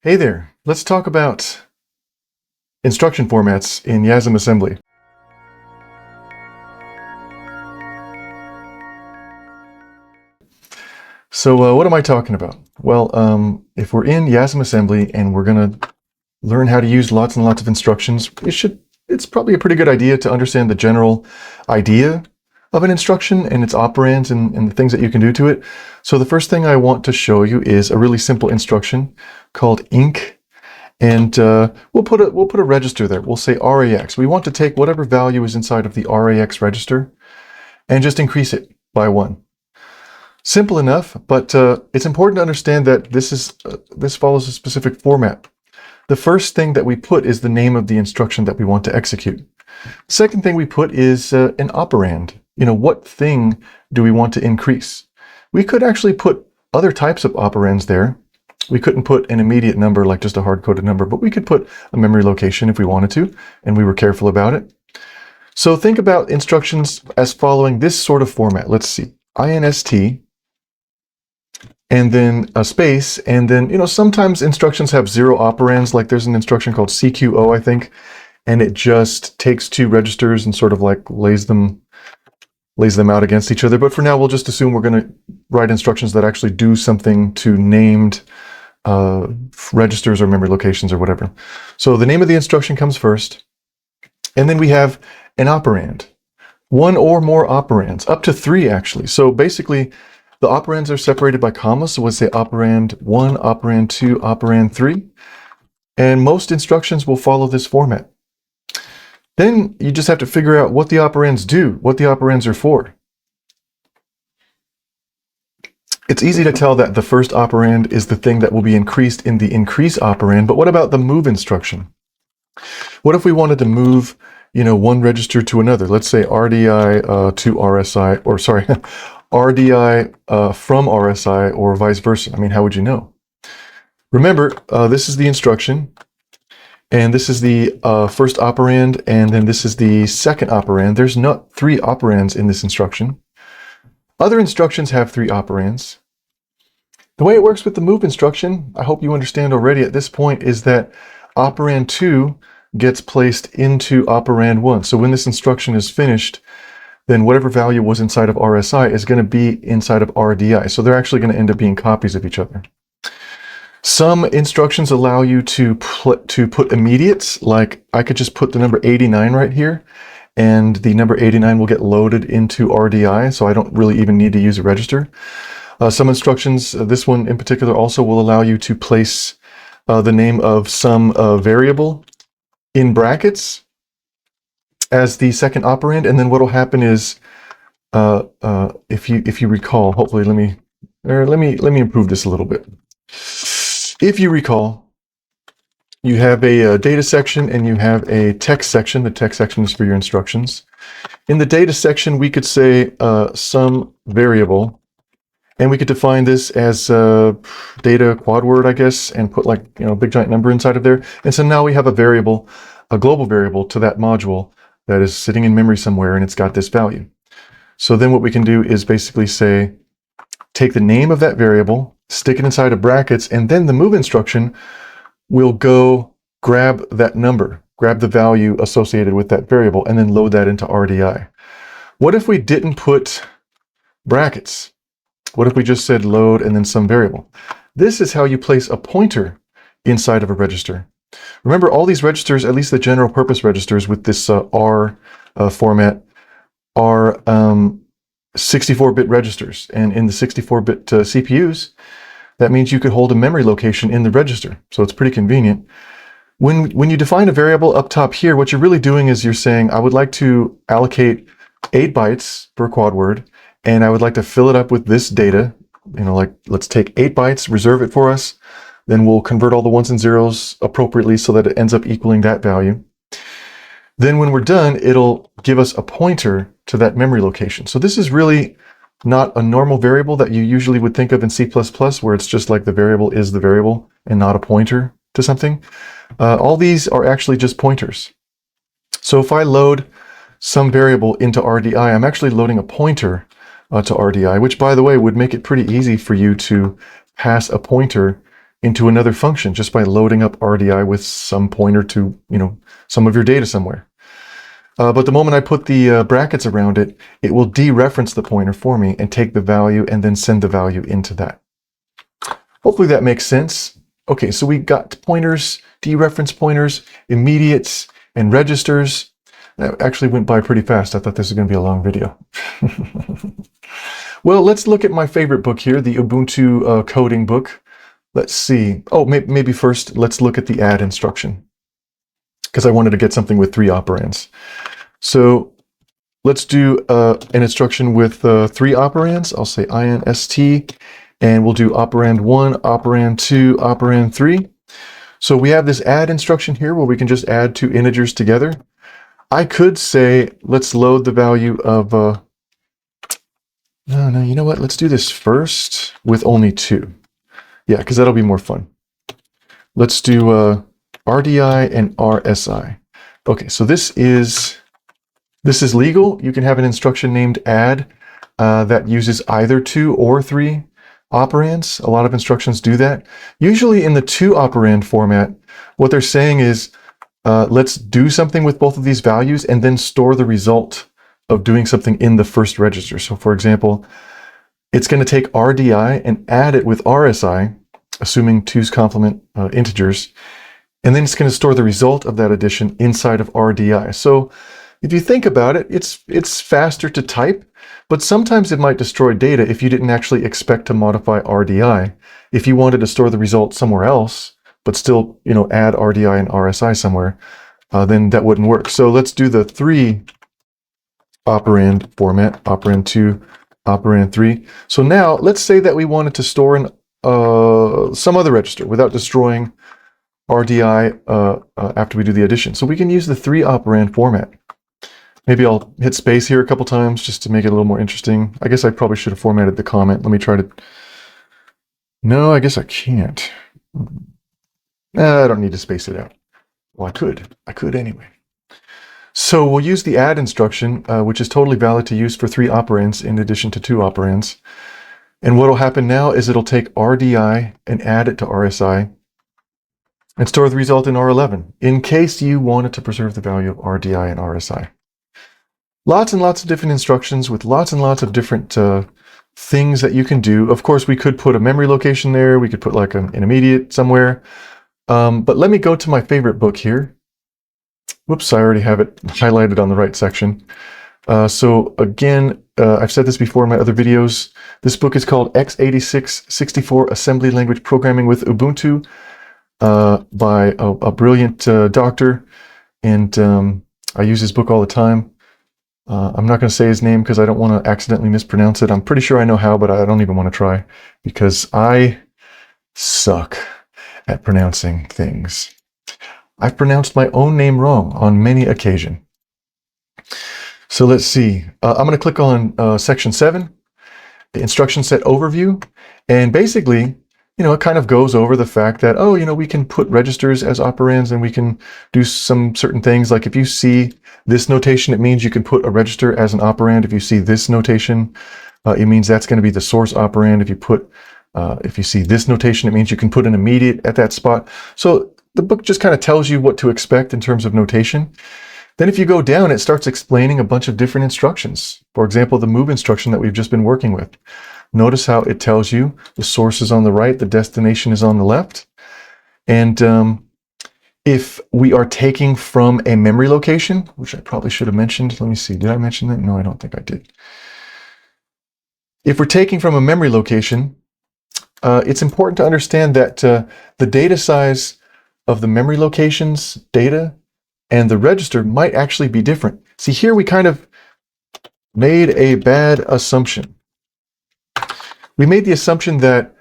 Hey there, let's talk about instruction formats in Yasm assembly. So what am I talking about? Well, if we're in Yasm assembly and we're going to learn how to use lots and lots of instructions, it's probably a pretty good idea to understand the general idea of an instruction and its operands and the things that you can do to it. So the first thing I want to show you is a really simple instruction called inc. And we'll put a register there. We'll say RAX. We want to take whatever value is inside of the RAX register and just increase it by 1. Simple enough, but it's important to understand that this follows a specific format. The first thing that we put is the name of the instruction that we want to execute. The second thing we put is an operand. You know, what thing do we want to increase? We could actually put other types of operands there. We couldn't put an immediate number like just a hard-coded number, but we could put a memory location if we wanted to, and we were careful about it. So think about instructions as following this sort of format. Let's see, INST, and then a space, and then, you know, sometimes instructions have 0 operands, like there's an instruction called CQO, I think, and it just takes 2 registers and sort of like lays them out against each other. But for now, we'll just assume we're going to write instructions that actually do something to named registers or memory locations or whatever. So the name of the instruction comes first, and then we have an operand. 1 or more operands, up to 3 actually. So basically, the operands are separated by commas, so we'll say operand 1, operand 2, operand 3, and most instructions will follow this format. Then you just have to figure out what the operands do, what the operands are for. It's easy to tell that the first operand is the thing that will be increased in the increase operand, but what about the move instruction? What if we wanted to move, you know, one register to another? Let's say RDI to RSI, or sorry, RDI from RSI, or vice versa. I mean, how would you know? Remember, this is the instruction, and this is the first operand, and then this is the second operand. There's not 3 operands in this instruction. Other instructions have 3 operands. The way it works with the move instruction, I hope you understand already at this point, is that operand 2 gets placed into operand 1. So when this instruction is finished, then whatever value was inside of RSI is going to be inside of RDI. So they're actually going to end up being copies of each other. Some instructions allow you to put immediates, like I could just put the number 89 right here, and the number 89 will get loaded into RDI, so I don't really even need to use a register. Some instructions, this one in particular, also will allow you to place the name of some variable in brackets as the second operand, and then what will happen is, if you recall, hopefully let me improve this a little bit. If you recall, you have a data section and you have a text section. The text section is for your instructions. In the data section, we could say some variable, and we could define this as data qword, I guess, and put like, you know, a big giant number inside of there. And so now we have a variable, a global variable to that module that is sitting in memory somewhere, and it's got this value. So then what we can do is basically say, take the name of that variable, stick it inside of brackets, and then the move instruction will go grab that number, grab the value associated with that variable, and then load that into RDI. What if we didn't put brackets? What if we just said load and then some variable? This is how you place a pointer inside of a register. Remember, all these registers, at least the general purpose registers with this R format, are 64-bit registers. And in the 64-bit CPUs, that means you could hold a memory location in the register. So it's pretty convenient. When you define a variable up top here, what you're really doing is you're saying, I would like to allocate 8 bytes per qword, and I would like to fill it up with this data. You know, like, let's take 8 bytes, reserve it for us, then we'll convert all the ones and zeros appropriately so that it ends up equaling that value. Then when we're done, it'll give us a pointer to that memory location. So this is really not a normal variable that you usually would think of in C++, where it's just like the variable is the variable and not a pointer to something. All these are actually just pointers. So if I load some variable into RDI, I'm actually loading a pointer to RDI, which, by the way, would make it pretty easy for you to pass a pointer into another function just by loading up RDI with some pointer to, some of your data somewhere. But the moment I put the brackets around it, it will dereference the pointer for me and take the value and then send the value into that. Hopefully that makes sense. Okay, so we got pointers, dereference pointers, immediates, and registers. That actually went by pretty fast. I thought this was going to be a long video. Well, let's look at my favorite book here, the Ubuntu coding book. Let's see. Oh, maybe first let's look at the add instruction, because I wanted to get something with 3 operands. So let's do an instruction with 3 operands. I'll say inst, and we'll do operand 1, operand 2, operand 3. So we have this add instruction here where we can just add 2 integers together. I could say, let's load the value of, no, you know what? Let's do this first with only 2. Yeah, because that'll be more fun. Let's do RDI and RSI. Okay, so this is legal. You can have an instruction named add that uses either 2 or 3 operands. A lot of instructions do that. Usually in the 2 operand format, what they're saying is, let's do something with both of these values and then store the result of doing something in the first register. So for example, it's going to take RDI and add it with RSI, assuming 2's complement integers, and then it's going to store the result of that addition inside of RDI. So if you think about it, it's faster to type, but sometimes it might destroy data if you didn't actually expect to modify RDI. If you wanted to store the result somewhere else, but still, add RDI and RSI somewhere, then that wouldn't work. So let's do the 3 operand format, operand 2, operand 3. So now let's say that we wanted to store in some other register without destroying RDI after we do the addition. So we can use the 3 operand format. Maybe I'll hit space here a couple times just to make it a little more interesting. I guess I probably should have formatted the comment. Let me try to... No, I guess I can't. I don't need to space it out. Well, I could anyway. So we'll use the add instruction, which is totally valid to use for 3 operands in addition to 2 operands. And what will happen now is it'll take RDI and add it to RSI and store the result in R11 in case you wanted to preserve the value of RDI and RSI. Lots and lots of different instructions with lots and lots of different things that you can do. Of course, we could put a memory location there. We could put like an immediate somewhere. But let me go to my favorite book here. Whoops, I already have it highlighted on the right section. So again, I've said this before in my other videos. This book is called x86-64 Assembly Language Programming with Ubuntu by a brilliant doctor. And I use his book all the time. I'm not going to say his name because I don't want to accidentally mispronounce it. I'm pretty sure I know how, but I don't even want to try because I suck at pronouncing things. I've pronounced my own name wrong on many occasions. So let's see. I'm going to click on section 7, the instruction set overview, and basically, it kind of goes over the fact that, we can put registers as operands and we can do some certain things. Like if you see this notation, it means you can put a register as an operand. If you see this notation, it means that's going to be the source operand. If you see this notation, it means you can put an immediate at that spot. So the book just kind of tells you what to expect in terms of notation. Then if you go down, it starts explaining a bunch of different instructions. For example, the move instruction that we've just been working with. Notice how it tells you the source is on the right, the destination is on the left. And if we are taking from a memory location, which I probably should have mentioned, let me see, did I mention that? No, I don't think I did. If we're taking from a memory location, it's important to understand that the data size of the memory location's data and the register might actually be different. See, here we kind of made a bad assumption. We made the assumption that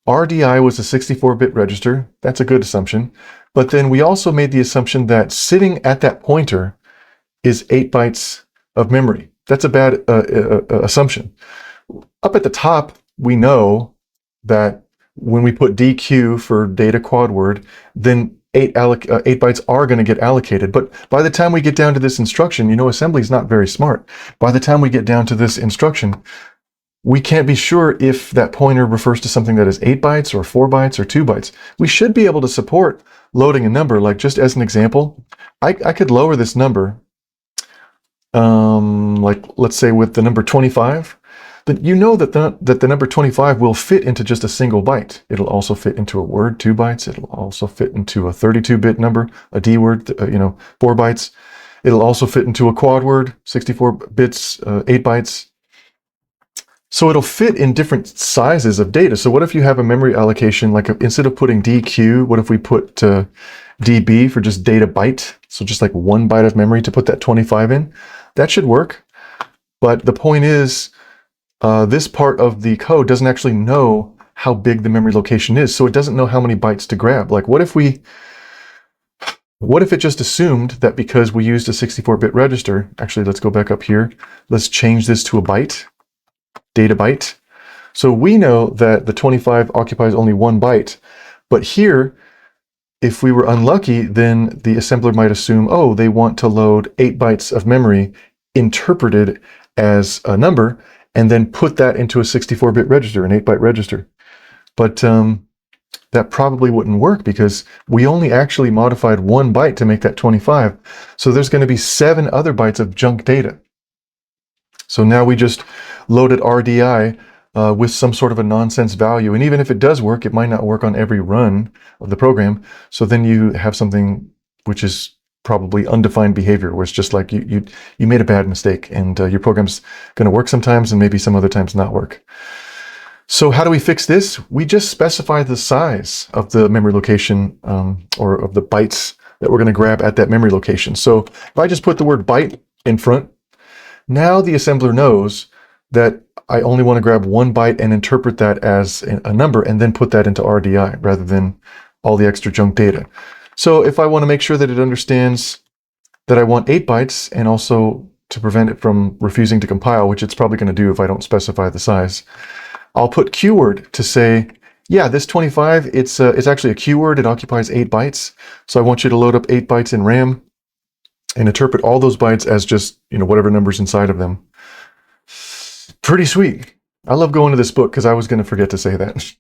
RDI was a 64-bit register. That's a good assumption. But then we also made the assumption that sitting at that pointer is 8 bytes of memory. That's a bad assumption. Up at the top, we know that when we put DQ for data qword, then 8 bytes are going to get allocated. But by the time we get down to this instruction, assembly is not very smart. By the time we get down to this instruction, we can't be sure if that pointer refers to something that is 8 bytes or 4 bytes or 2 bytes. We should be able to support loading a number. Like, just as an example, I could lower this number, like let's say with the number 25, but you know that the number 25 will fit into just a single byte. It'll also fit into a word, 2 bytes. It'll also fit into a 32-bit number, a dword, 4 bytes. It'll also fit into a quadword, 64 bits, 8 bytes. So it'll fit in different sizes of data. So what if you have a memory allocation, like instead of putting DQ, what if we put DB for just data byte? So just like 1 byte of memory to put that 25 in. That should work. But the point is, this part of the code doesn't actually know how big the memory location is. So it doesn't know how many bytes to grab. Like, what if it just assumed that because we used a 64-bit register, actually, let's go back up here. Let's change this to a byte. Data byte. So we know that the 25 occupies only 1 byte, but here, if we were unlucky, then the assembler might assume, oh, they want to load 8 bytes of memory interpreted as a number, and then put that into a 64-bit register, an 8-byte register. But that probably wouldn't work because we only actually modified 1 byte to make that 25. So there's going to be 7 other bytes of junk data. So now we just loaded RDI with some sort of a nonsense value. And even if it does work, it might not work on every run of the program. So then you have something which is probably undefined behavior, where it's just like you made a bad mistake, and your program's going to work sometimes and maybe some other times not work. So how do we fix this? We just specify the size of the memory location or of the bytes that we're going to grab at that memory location. So if I just put the word byte in front, now the assembler knows that I only want to grab 1 byte and interpret that as a number and then put that into RDI rather than all the extra junk data. So if I want to make sure that it understands that I want 8 bytes and also to prevent it from refusing to compile, which it's probably going to do if I don't specify the size, I'll put qword to say, yeah, this 25, it's actually a qword. It occupies 8 bytes. So I want you to load up 8 bytes in RAM and interpret all those bytes as just, whatever number's inside of them. Pretty sweet. I love going to this book because I was going to forget to say that.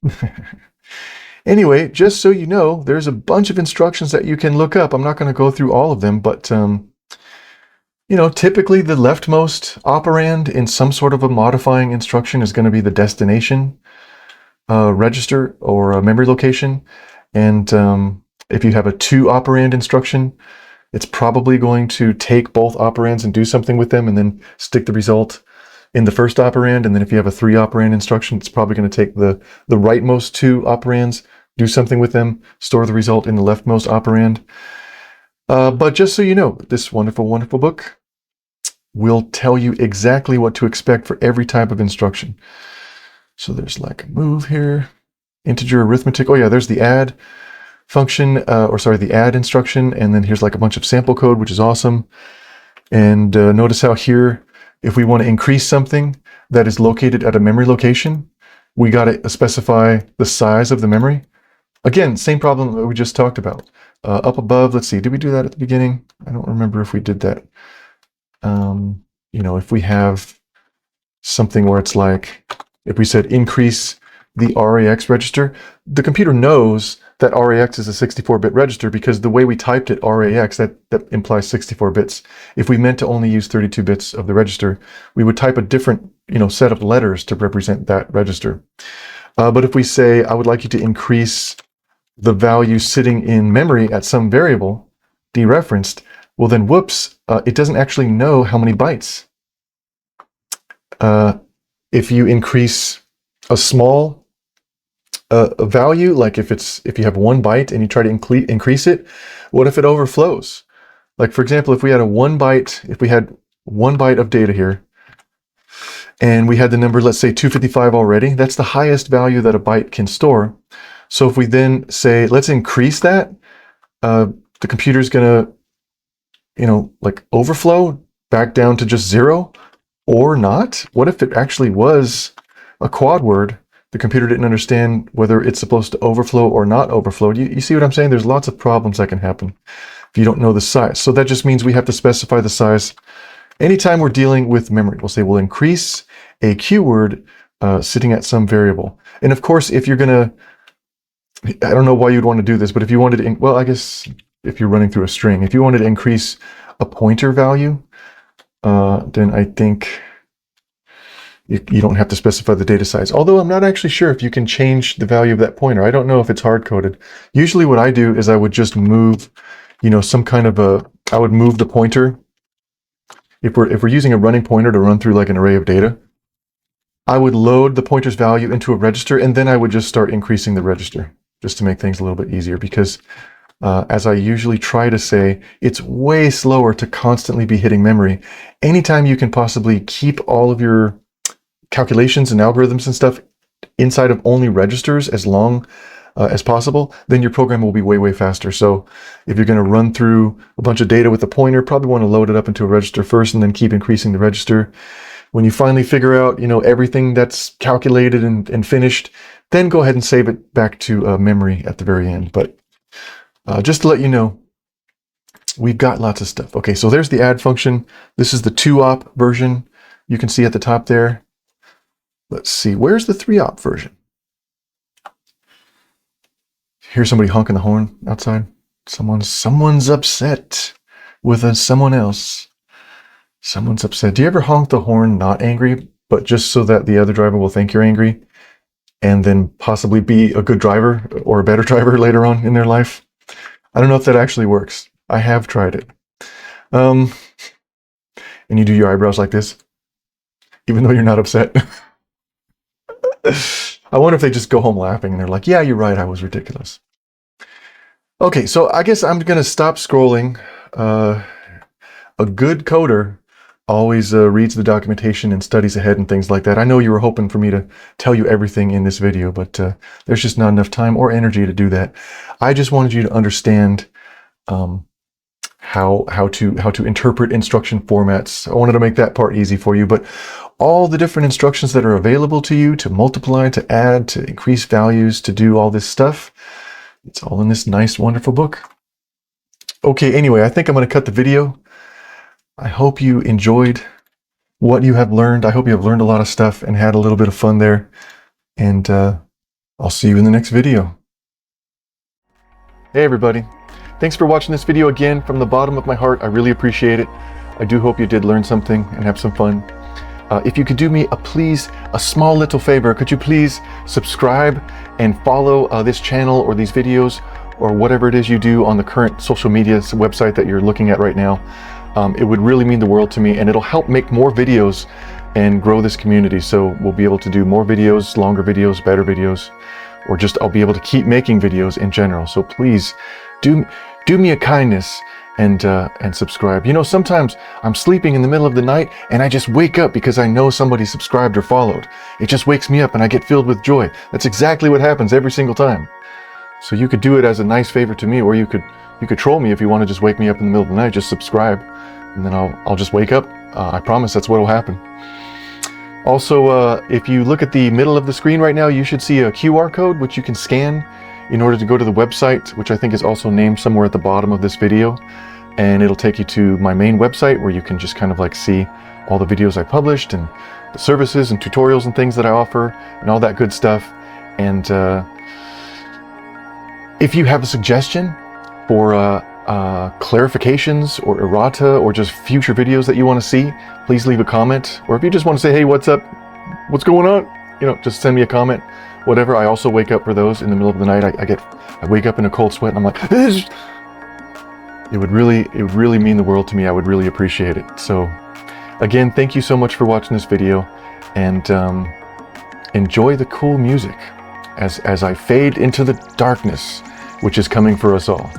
Anyway, just so you know, there's a bunch of instructions that you can look up. I'm not going to go through all of them, but typically the leftmost operand in some sort of a modifying instruction is going to be the destination register or a memory location. And if you have a two operand instruction, it's probably going to take both operands and do something with them and then stick the result in the first operand. And then if you have a three operand instruction, it's probably going to take the rightmost two operands, do something with them, store the result in the leftmost operand. But just so you know, this wonderful, wonderful book will tell you exactly what to expect for every type of instruction. So there's like a move here, integer arithmetic. Oh yeah, there's the add function, the add instruction. And then here's like a bunch of sample code, which is awesome. And notice how here, if we want to increase something that is located at a memory location, we got to specify the size of the memory. Again, same problem that we just talked about. Up above, let's see, did we do that at the beginning? I don't remember if we did that. If we have something where it's like, if we said increase the RAX register, the computer knows that RAX is a 64-bit register because the way we typed it, RAX, that implies 64 bits. If we meant to only use 32 bits of the register, we would type a different, set of letters to represent that register. But if we say, I would like you to increase the value sitting in memory at some variable, dereferenced, well then, whoops, it doesn't actually know how many bytes. If you increase a small a value, like if you have 1 byte and you try to increase it, what if it overflows? Like for example, if we had 1 byte of data here, and we had the number, let's say 255 already, that's the highest value that a byte can store. So if we then say, let's increase that, the computer's gonna, overflow back down to just 0 or not. What if it actually was a quad word? The computer didn't understand whether it's supposed to overflow or not overflow. You see what I'm saying? There's lots of problems that can happen if you don't know the size. So that just means we have to specify the size. Anytime we're dealing with memory, we'll say we'll increase a qword sitting at some variable. And of course, if you're gonna, I don't know why you'd want to do this, but if you wanted to, well, I guess if you're running through a string, if you wanted to increase a pointer value, then I think you don't have to specify the data size. Although I'm not actually sure if you can change the value of that pointer. I don't know if it's hard-coded. Usually what I do is I would just move, you know, some kind of I would move the pointer. If we're using a running pointer to run through like an array of data, I would load the pointer's value into a register, and then I would just start increasing the register just to make things a little bit easier, because as I usually try to say, it's way slower to constantly be hitting memory. Anytime you can possibly keep all of your calculations and algorithms and stuff inside of only registers as long as possible, then your program will be way, way faster. So if you're going to run through a bunch of data with a pointer, probably want to load it up into a register first and then keep increasing the register. When you finally figure out, you know, everything that's calculated and finished, then go ahead and save it back to memory at the very end. But just to let you know, we've got lots of stuff. Okay, so there's the add function. This is the 2-op version. You can see at the top there. Let's see, where's the 3-op version? Here's somebody honking the horn outside. Someone's upset with someone else. Someone's upset. Do you ever honk the horn not angry, but just so that the other driver will think you're angry and then possibly be a good driver or a better driver later on in their life? I don't know if that actually works. I have tried it. And you do your eyebrows like this, even though you're not upset. I wonder if they just go home laughing and they're like, yeah, you're right, I was ridiculous. Okay, so I guess I'm going to stop scrolling. A good coder always reads the documentation and studies ahead and things like that. I know you were hoping for me to tell you everything in this video, but there's just not enough time or energy to do that. I just wanted you to understand how to interpret instruction formats. I wanted to make that part easy for you, but all the different instructions that are available to you to multiply, to add, to increase values, to do all this stuff, it's all in this nice, wonderful book. Okay, anyway, I think I'm going to cut the video. I hope you enjoyed what you have learned. I hope you have learned a lot of stuff and had a little bit of fun there. And I'll see you in the next video. Hey, everybody. Thanks for watching this video again. From the bottom of my heart, I really appreciate it. I do hope you did learn something and have some fun. If you could do me a small little favor, could you please subscribe and follow this channel or these videos or whatever it is you do on the current social media website that you're looking at right now. It would really mean the world to me, and it'll help make more videos and grow this community. So we'll be able to do more videos, longer videos, better videos, or just I'll be able to keep making videos in general. So please do me a kindness and subscribe. You know, sometimes I'm sleeping in the middle of the night and I just wake up because I know somebody subscribed or followed. It just wakes me up and I get filled with joy. That's exactly what happens every single time. So you could do it as a nice favor to me, or you could troll me if you want to just wake me up in the middle of the night. Just subscribe and then I'll just wake up. I promise that's what will happen. Also, if you look at the middle of the screen right now, you should see a QR code which you can scan in order to go to the website, which I think is also named somewhere at the bottom of this video. And it'll take you to my main website where you can just kind of like see all the videos I published and the services and tutorials and things that I offer and all that good stuff. And if you have a suggestion for clarifications or errata or just future videos that you want to see, please leave a comment. Or if you just want to say, hey, what's up? What's going on? You know, just send me a comment. Whatever. I also wake up for those in the middle of the night. I wake up in a cold sweat and I'm like, it would really mean the world to me. I would really appreciate it. So again, thank you so much for watching this video, and enjoy the cool music as I fade into the darkness which is coming for us all.